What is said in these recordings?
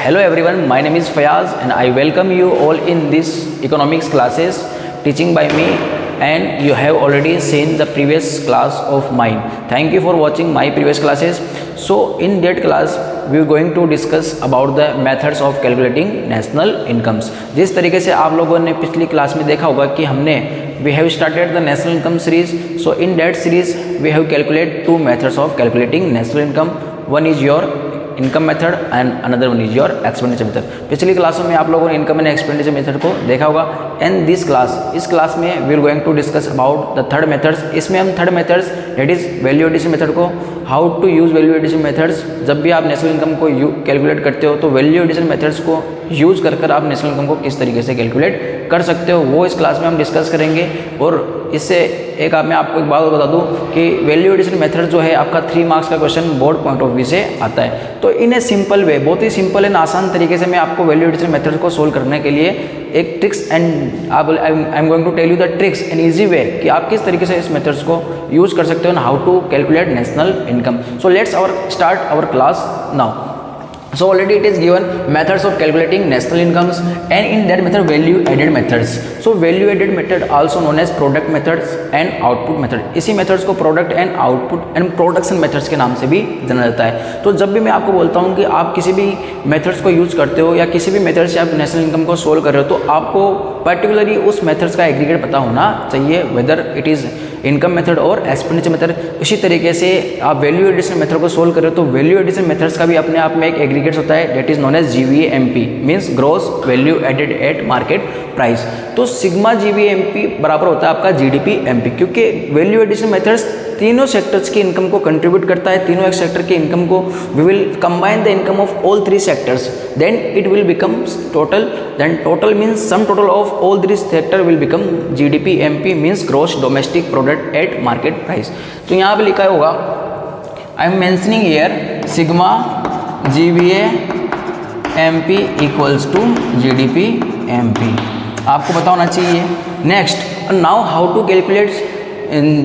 Hello everyone, my name is Fayaz and I welcome you all in this economics classes teaching by me, and you have already seen the previous class of mine. Thank you for watching my previous classes. So in that class we are going to discuss about the methods of calculating national incomes. जिस तरीके से आप लोगों ने पिछली class में देखा होगा कि हमने we have started the national income series. So in that series we have calculated two methods of calculating national income. One is your income method and another one is your expenditure method. पिछली क्लासों में आप लोगों ने income and expenditure method को देखा होगा. And this class, इस क्लास में we are going to discuss about the third methods. इसमें हम third methods that is value addition method को, how to use value addition methods. जब भी आप नेशनल इनकम को कैलकुलेट करते हो तो वैल्यू एडिशन मेथड्स को यूज़ कर आप नेशनल इनकम को किस तरीके से कैलकुलेट कर सकते हो, वो इस क्लास में हम डिस्कस करेंगे. और इससे एक मैं आपको एक बात और बता दूं कि वैल्यू एडिशन मेथड जो है आपका 3 मार्क्स का question board point of view से आता है. तो इन ए सिंपल वे, बहुत ही सिंपल एंड आसान तरीके से मैं आपको वैल्यू एडिशन मेथड को सोल्व करने के लिए एक tricks and I am going to tell you the tricks and easy way कि आप किस तरीके से इस मेथड्स को यूज़ कर सकते हो, how to calculate national income. So let's start our class now. So already it is given methods of calculating national incomes, and in that method value added methods. So value added method also known as product methods and output method. इसी methods को product and output and production methods के नाम से भी जाना जाता है. तो जब भी मैं आपको बोलता हूँ कि आप किसी भी methods को यूज़ करते हो या किसी भी मेथड से आप नेशनल इनकम को सोल्व कर रहे हो तो आपको पर्टिकुलरली उस मेथड्स का एग्रीगेट पता होना चाहिए, whether it is income method और एक्सपेंडिचर मेथड. इसी तरीके से आप वैल्यू एडिशन मेथड को सोल्व करें तो वैल्यू एडिशन मेथड्स का भी अपने आप में एक एग्रीगेट्स होता है, that is known as GVMP, means gross value added at market price. तो सिग्मा GVMP बराबर होता है आपका GDP-MP, क्योंकि वैल्यू एडिशन मेथड्स तीनों सेक्टर्स की इनकम को कंट्रीब्यूट करता है. तीनों एक सेक्टर की इनकम को we will combine the income of all 3 sectors, then it will become total. Then total means sum total of all 3 sector will become GDP-MP, means gross domestic product at market price. तो यहाँ पे लिखा होगा, I am mentioning here sigma GVMP equals to GDP-MP. आपको पता होना चाहिए. Next, now how to calculate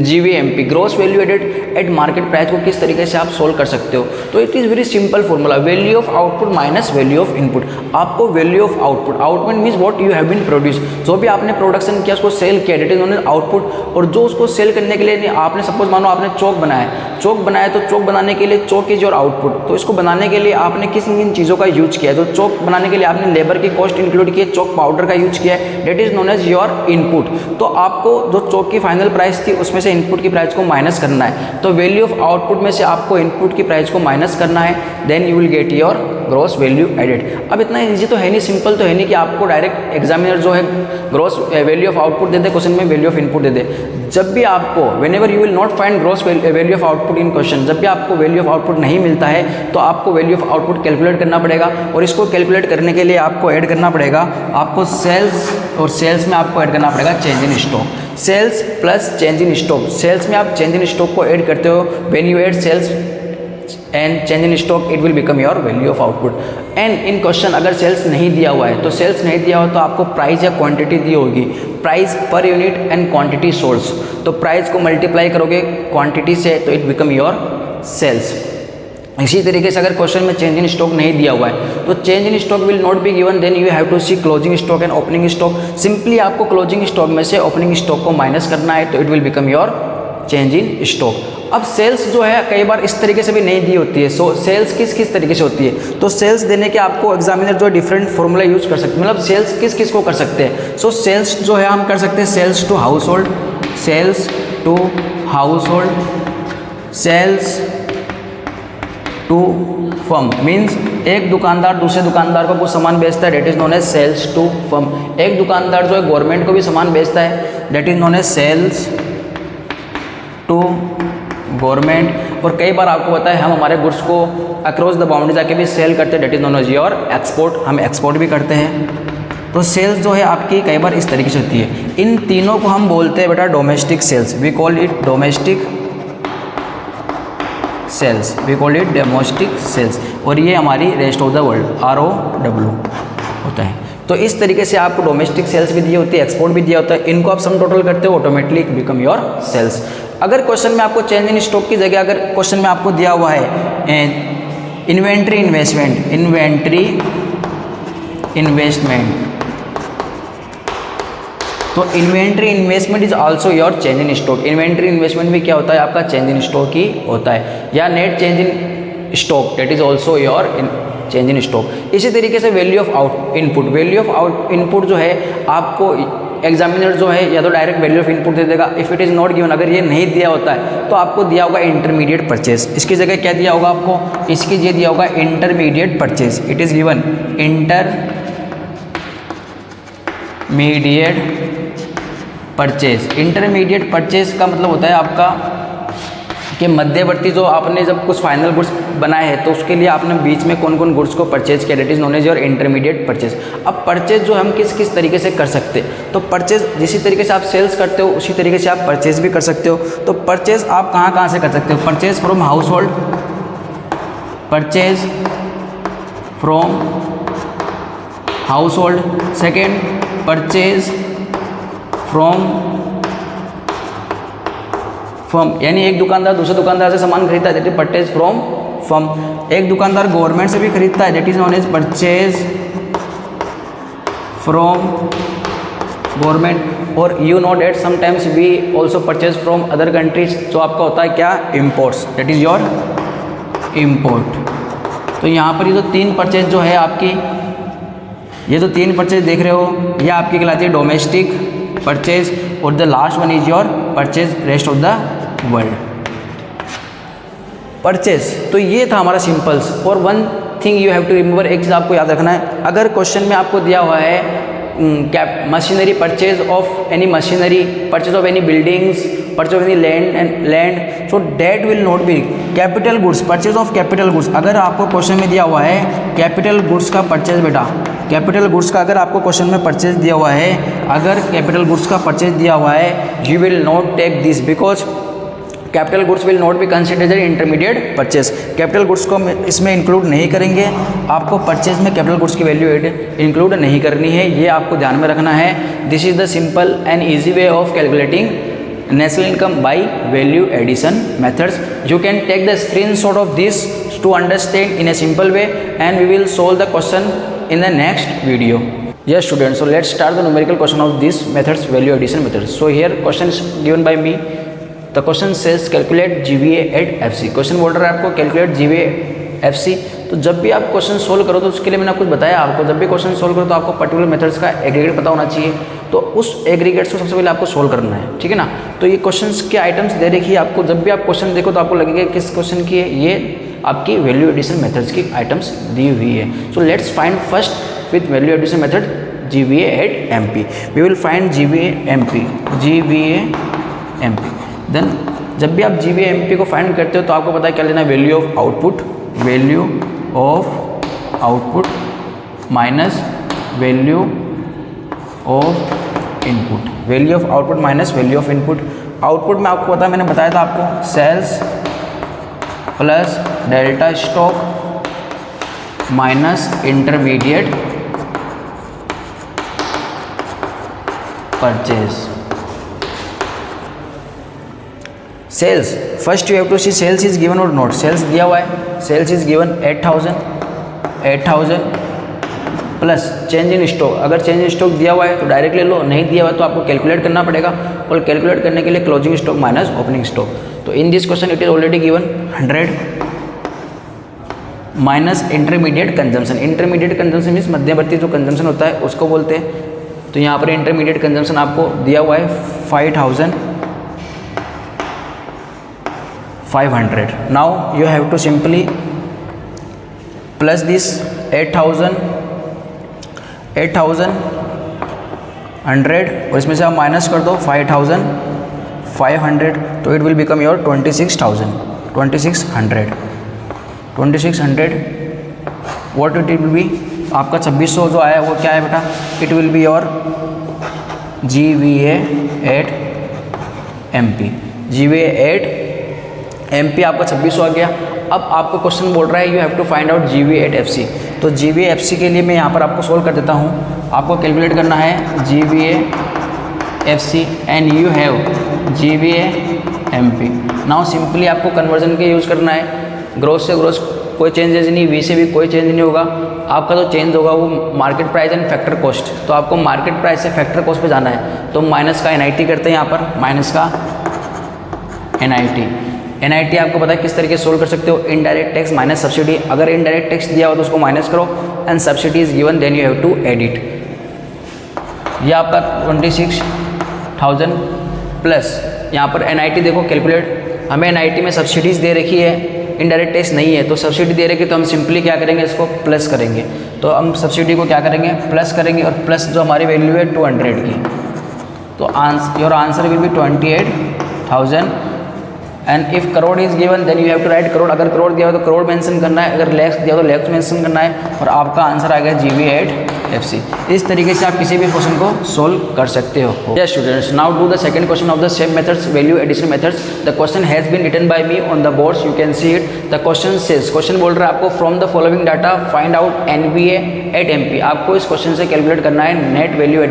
GVMP, gross value added at market price को किस तरीके से आप सोल्व कर सकते हो. तो it is very simple formula, value of output minus value of input. आपको value of output, output means what you have been produce, जो भी आपने प्रोडक्शन किया उसको सेल किया, that is known as output. और जो उसको सेल करने के लिए आपने सपोज मानो आपने चौक बनाया तो चौक बनाने के लिए चौक इज योर आउटपुट. तो इसको बनाने के लिए आपने किन किन चीज़ों का यूज किया है, तो चौक बनाने के लिए आपने लेबर की कॉस्ट इंक्लूड की है, चौक पाउडर का यूज किया है, that is known as your input. तो आपको जो चौक की फाइनल प्राइस थी उसमें से इनपुट की प्राइस को माइनस करना है. तो वैल्यू ऑफ आउटपुट में से आपको इनपुट की प्राइस को माइनस करना है, then you will get your gross value added. अब इतना इजी तो है नहीं, सिंपल तो है नहीं कि आपको डायरेक्ट एग्जामिनर जो है gross value of output they they, question में वैल्यू ऑफ इनपुट दे दे. जब भी आपको whenever you will not find gross value of output in question, जब भी आपको वैल्यू ऑफ आउटपुट नहीं मिलता है तो आपको वैल्यू ऑफ आउटपुट कैलकुलेट करना पड़ेगा. और इसको कैलकुलेट करने के लिए आपको ऐड करना पड़ेगा, आपको सेल्स, और सेल्स में आपको ऐड करना पड़ेगा change in stock. Sales plus change in stock, sales में आप चेंज इन स्टॉक को ऐड करते हो, when you add sales and change in stock it will become your value of output. And in question अगर sales नहीं दिया हुआ है तो सेल्स नहीं दिया हुआ तो आपको प्राइस या क्वांटिटी दी होगी, price per unit and quantity source. तो प्राइस को मल्टीप्लाई करोगे क्वांटिटी से तो इट बिकम योर सेल्स. इसी तरीके से अगर क्वेश्चन में चेंज इन स्टॉक नहीं दिया हुआ है तो change in stock will not be given, then you have to see closing stock and opening stock. Simply आपको क्लोजिंग स्टॉक में से ओपनिंग स्टॉक को माइनस करना है तो it will become your change in stock. अब सेल्स जो है कई बार इस तरीके से भी नहीं दी होती है. सो सेल्स किस तरीके से होती है, तो सेल्स देने के आपको एग्जामिनर जो डिफरेंट फॉर्मूला यूज कर सकते हैं, मतलब सेल्स किस को कर सकते हैं. सो सेल्स जो है हम कर सकते हैं sales to household, sales to household, sales to firm, means एक दुकानदार दूसरे दुकानदार को कुछ सामान बेचता है, that is known as sales to firm. एक दुकानदार जो है गवर्नमेंट को भी सामान बेचता है, that is known as sales to government. और कई बार आपको पता है हम हमारे गुड्स को अक्रॉस द बाउंड्री जाके भी सेल करते हैं, that is known as your export. हम एक्सपोर्ट भी करते हैं. तो सेल्स जो है आपकी कई बार इस तरीके से होती है. इन तीनों को हम बोलते हैं बेटा domestic sales, we call it domestic sales, we call it domestic sales. और ये हमारी rest of the world ROW होता है. तो इस तरीके से आपको डोमेस्टिक सेल्स भी दी होती है, एक्सपोर्ट भी दिया होता है. इनको आप सम टोटल करते हो, ऑटोमेटिकली बिकम योर सेल्स. अगर क्वेश्चन में आपको चेंज इन स्टॉक की जगह अगर क्वेश्चन में आपको दिया हुआ है इन्वेंट्री इन्वेस्टमेंट, इन्वेंट्री इन्वेस्टमेंट। तो inventory investment is also your change in stock. Inventory investment भी क्या होता है? आपका चेंज इन स्टॉक ही होता है, या net change in stock, that is also your change in stock. इसी तरीके से value of out input, value of out input जो है आपको एग्जामिनर जो है या तो डायरेक्ट वैल्यू ऑफ इनपुट दे देगा, if it is not given, अगर ये नहीं दिया होता है तो आपको दिया होगा इंटरमीडिएट परचेज। इसकी जगह क्या दिया होगा आपको? इसकी ये दिया होगा intermediate purchase. It is given intermediate purchase. Intermediate purchase का मतलब होता है आपका कि मध्यवर्ती, जो आपने जब कुछ फाइनल गुड्स बनाए हैं तो उसके लिए आपने बीच में कौन कौन गुड्स को परचेज किया, that is known as your intermediate purchase. अब परचेज जो हम किस किस तरीके से कर सकते हैं, तो परचेज जिसी तरीके से आप सेल्स करते हो उसी तरीके से आप परचेज भी कर सकते हो। तो परचेज आप कहाँ कहाँ से कर सकते हो? Purchase from household, purchase from household, second purchase from यानी एक दुकानदार दूसरे दुकानदार से सामान खरीदता है, that is purchase from firm. एक दुकानदार गवर्नमेंट से भी खरीदता है, that is known as purchase from government. और you know that sometimes we also purchase from other countries, जो आपका होता है क्या? Imports, that is your import. तो यहाँ पर ये जो तीन परचेज जो है आपकी, ये जो तीन परचेज देख रहे हो, ये आपकी कहलाती है डोमेस्टिक परचेज, और the last one is your purchase rest of the world purchase. तो ये था हमारा सिंपल्स। और one thing you have to remember, एक चीज़ आपको याद रखना है, अगर क्वेश्चन में आपको दिया हुआ है machinery, purchase of any machinery, purchase of any buildings, purchase of any land, so that will not be capital goods, purchase of capital goods. अगर आपको क्वेश्चन में दिया हुआ है कैपिटल गुड्स का परचेज, बेटा कैपिटल गुड्स का अगर आपको क्वेश्चन में परचेज दिया हुआ है, अगर कैपिटल गुड्स का परचेज दिया हुआ है, you will not take this, because capital goods will not be considered intermediate purchase. Capital goods को इसमें इंक्लूड नहीं करेंगे, आपको परचेज में कैपिटल गुड्स की वैल्यू इंक्लूड नहीं करनी है, ये आपको ध्यान में रखना है। This is the simple and easy way of calculating national income by value addition methods. You can take the screenshot of this to understand in a simple way, and we will solve the question in the next video. Yes students, so let's start the numerical question of these methods, value addition methods. So here question is given by me. The question says calculate GVA at FC. Question बोल रहा है आपको calculate GVA FC। तो जब भी आप question solve करो तो उसके लिए मैंने कुछ बताया आपको, जब भी क्वेश्चन सोल्व करो तो आपको पर्टिकुलर मेथड्स का एग्रीगेट पता होना चाहिए, तो उस एग्रीगेट्स को सबसे पहले आपको सोल्व करना है, ठीक है ना। तो ये क्वेश्चंस के आइटम्स दे रखी है आपको, जब भी आप क्वेश्चन देखो तो आपको लगेगा किस क्वेश्चन की है, ये आपकी वैल्यू एडिशन मेथड्स की आइटम्स दी हुई है। So let's find first with value addition method GVA at MP। We will find GVA MP। Then जब भी आप GVA MP को फाइंड करते हो तो आपको पता है क्या लेना है, value of output, value of output minus value of input, value of output minus value of input. Output में आपको पता है, मैंने बताया था आपको, sales plus delta stock minus intermediate purchase. Sales, first you have to see sales is given और not. Sales दिया हुआ है, sales is given 8000 plus change in stock. अगर चेंज इन स्टॉक दिया हुआ है तो डायरेक्ट ले लो, नहीं दिया हुआ तो आपको कैलकुलेट करना पड़ेगा, और कैलकुलेट करने के लिए closing stock minus opening stock. तो in this question it is already given 100 minus intermediate consumption. Intermediate consumption means मध्यवर्ती जो कंजम्पशन होता है उसको बोलते हैं। तो यहाँ पर इंटरमीडिएट कंजम्पशन आपको दिया हुआ है 5500। Now you have to simply plus this 8000 100 और इसमें से आप माइनस कर दो 5500, तो it will become your 26,000 2600 what it will be. आपका 2600 जो आया वो क्या है बेटा, it will be your GVA at MP। GVA at MP आपका 2600 आ गया। अब आपको क्वेश्चन बोल रहा है you have to find out GVA at FC। तो GVA FC के लिए मैं यहाँ पर आपको सोल्व कर देता हूँ। आपको कैलकुलेट करना है GVA FC and you have GVA MP। Now simply आपको कन्वर्जन के यूज़ करना है, ग्रोस से ग्रोस कोई चेंजेस नहीं, वी से भी कोई चेंज नहीं होगा। आपका जो चेंज होगा वो market price and factor cost. तो आपको मार्केट प्राइस से फैक्टर कॉस्ट पे जाना है, तो माइनस का NIT करते हैं यहाँ पर, माइनस का NIT आपको पता है किस तरीके से सोल्व कर सकते हो, इनडायरेक्ट टैक्स माइनस सब्सिडी। अगर इनडायरेक्ट टैक्स दिया हो तो उसको माइनस करो and subsidy is given, then you have to edit. ये आपका 26,000 प्लस यहाँ पर NIT देखो कैलकुलेट, हमें NIT में सब्सिडीज़ दे रखी है, इनडायरेक्ट टैक्स नहीं है, तो सब्सिडी दे रखी है तो हम सिंपली क्या करेंगे, इसको प्लस करेंगे। तो हम सब्सिडी को क्या करेंगे, प्लस करेंगे, और प्लस जो हमारी वैल्यू है 200 की, तो your answer will be 28,000। And if crore is given then you have to right crore. अगर करोड़ दिया हो तो करोड़ मेंशन करना है, अगर लैक्स दिया हो तो लैक्स मेंशन करना है, और आपका आंसर आ गया GV8FC। इस तरीके से आप किसी भी क्वेश्चन को सोल्व कर सकते हो। Yes students, now do the second question of the same methods, value addition methods. The question has been written by me on the boards, you can see it. The question says, question बोल रहा है आपको from the following data find out NVA at MP। आपको इस question से calculate करना है net value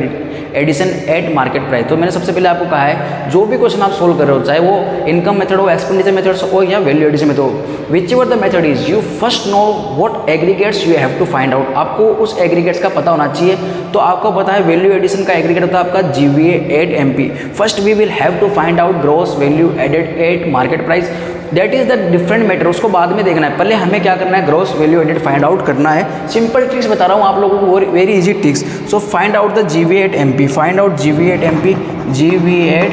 addition at market price. तो मैंने सबसे पहले आपको कहा है जो भी क्वेश्चन आप सोल्व कर रहे हो, चाहे वो इनकम मेथड हो, एक्सपेंडिचर मेथड हो या वैल्यू एडिशन मेथड हो, whichever the method is, you first know what aggregates you have to find out. आपको उस एग्रीगेट्स का पता होना चाहिए। तो आपको पता है वैल्यू एडिशन का एग्रीगेट होता है आपका GVA8 MP। First we will have to find out gross value added at market price, that is the different matter, उसको बाद में देखना है। पहले हमें क्या करना है, gross value added find out करना है। सिंपल ट्रिक्स बता रहा हूँ आप लोगों को, very easy tricks. So find out the GV8 MP, find out GV8 MP, GV8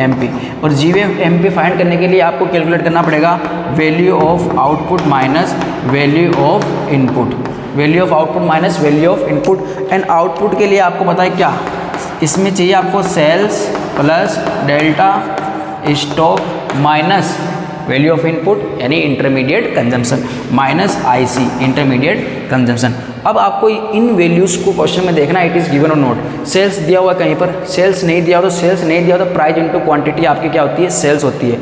MP। और GV8 MP फाइंड करने के लिए आपको कैलकुलेट करना पड़ेगा value of output minus value of input, value of output minus value of input. And output के लिए आपको पता है क्या, इसमें चाहिए आपको sales plus delta stock minus value of input यानी intermediate consumption minus IC intermediate consumption. अब आपको इन वैल्यूज़ को क्वेश्चन में देखना है, it is given or not. Sales दिया हुआ है कहीं पर, सेल्स नहीं दिया हो तो सेल्स नहीं दिया हो तो प्राइस इंटू क्वांटिटी आपकी क्या होती है, सेल्स होती है।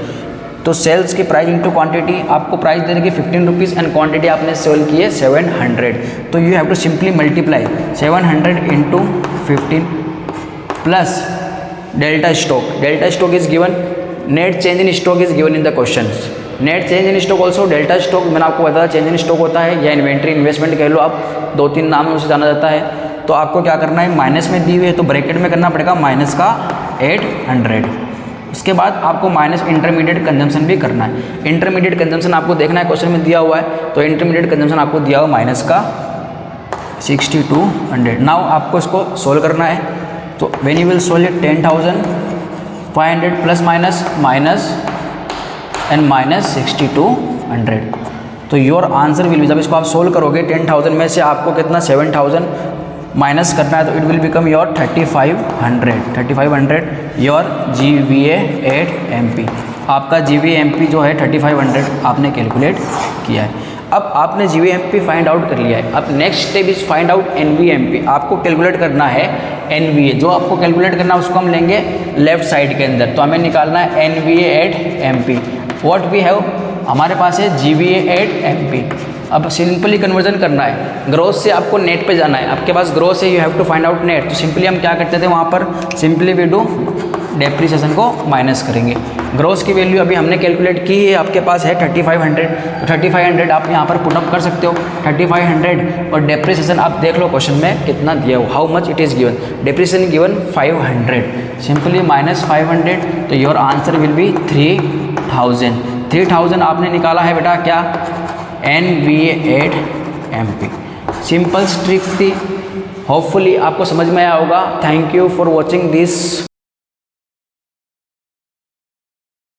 तो सेल्स की प्राइस इंटू क्वांटिटी, आपको प्राइस देने की 15 रुपीज़ एंड क्वांटिटी आपने सेल की है 700। तो you have to simply multiply 700 into 15 plus delta stock is given, net change in stock is given in the question. Net change in stock also delta stock, मैंने आपको बताया change in stock होता है या inventory investment कह लो आप, 2-3 नाम है उसे जाना जाता है। तो आपको क्या करना है, माइनस में दी हुई है तो ब्रैकेट में करना पड़ेगा माइनस का 800। उसके बाद आपको माइनस इंटरमीडिएट कंजम्पशन भी करना है। इंटरमीडिएट कंजम्पशन आपको देखना है, क्वेश्चन में दिया हुआ है, तो इंटरमीडिएट कंजम्पशन आपको दिया हुआ माइनस का 6200। नाउ आपको इसको सोल्व करना है, तो when you will solve it 10,500 plus minus minus and minus 6200। तो योर आंसर विल बी, जब इसको आप सोल्व करोगे 10,000 में से आपको कितना 7,000 माइनस करना है, तो it will become your 3,500 your GVA8 MP। आपका GVA MP जो है 3,500 आपने कैलकुलेट किया है। अब आपने GVA MP फाइंड आउट कर लिया है। अब next step is find out NVA MP। आपको कैलकुलेट करना है NVA, जो आपको कैलकुलेट करना है उसको हम लेंगे लेफ्ट साइड के अंदर। तो हमें निकालना है NVA8 MP। What we have, हमारे पास है GVA8 MP। अब सिंपली कन्वर्जन करना है, ग्रोथ से आपको नेट पे जाना है। आपके पास ग्रोथ है, you have to find out net. तो सिंपली हम क्या करते थे वहाँ पर, सिंपली वी डू डेप्रिसिएशन को माइनस करेंगे। ग्रोथ की वैल्यू अभी हमने कैलकुलेट की है, आपके पास है 3,500। तो 3,500 आप यहाँ पर पुट अप कर सकते हो, 3,500। और डेप्रिसिएशन आप देख लो क्वेश्चन में कितना दिया हो, how much it is given. Depreciation given 500, simply minus 500, तो योर आंसर विल बी 3,000। 3,000 आपने निकाला है बेटा क्या, NVA8 MP। सिंपल ट्रिक्स थी, होपफुली आपको समझ में आया होगा। Thank you for watching this.